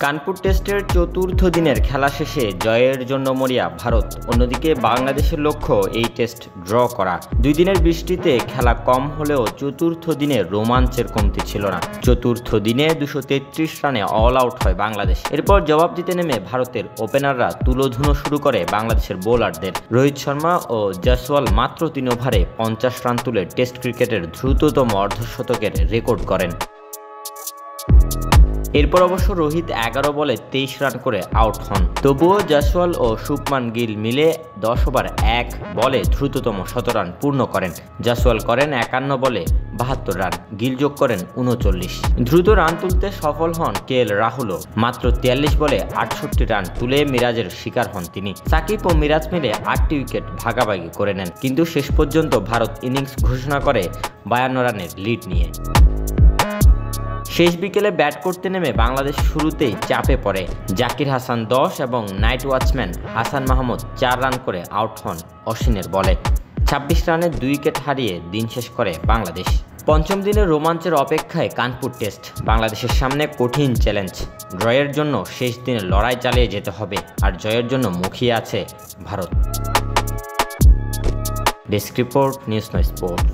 কানপুর টেস্টের চতুর্থ দিনের খেলা শেষে জয়ের জন্য মরিয়া ভারত। অন্যদিকে বাংলাদেশের লক্ষ্য এই টেস্ট ড্র করা। 2 দিনের বৃষ্টিতে খেলা কম হলেও চতুর্থ দিনে রোমাঞ্চের কমতি ছিল না। চতুর্থ দিনে 233 রানে অল আউট হয় বাংলাদেশ। এরপর জবাব দিতে নেমে ভারতের ওপেনাররা তুলোধুনো শুরু করে বাংলাদেশের বোলারদের। রোহিত শর্মা ও জয়সওয়াল মাত্র 3 ওভারে 50 রান তুলে টেস্ট ক্রিকেটের দ্রুততম অর্ধশতকের রেকর্ড করেন। এরপর অবশ্য রোহিত 11 বলে 23 রান করে আউট হন। তবুও জয়সওয়াল ও শুভমান গিল মিলে 10 ওভার 1 বলে দ্রুততম 100 রান পূর্ণ করেন। জয়সওয়াল করেন 51 বলে 72 রান, গিল যোগ করেন 39। দ্রুত রান তুলতে সফল হন কেএল রাহুলও। মাত্র 43 বলে 68 রান তুলে মিরাজের শিকার হন তিনি। সাকিব ও মিরাজ মিলে 8টি উইকেট ভাগাভাগি করে নেন, কিন্তু শেষ পর্যন্ত ভারত ইনিংস ঘোষণা করে 52 রানের লিড নিয়ে। শেষ বিকেলে ব্যাট করতে নেমে বাংলাদেশ শুরুতেই চাপে পড়ে। জাকির হাসান 10 এবং night watchman Hasan Mahmud 4 run করে আউট হন অশ্বিনের বলে। 26 রানে 2 উইকেট হারিয়ে দিন শেষ করে বাংলাদেশ। পঞ্চম দিনের রোমাঞ্চের অপেক্ষায় কানপুর টেস্ট। বাংলাদেশের সামনে কঠিন চ্যালেঞ্জ। ড্রয়ের জন্য শেষ দিনে লড়াই চালিয়ে যেতে হবে, আর জয়ের জন্য মুখিয়ে আছে Bharat. Desk report, news no sport.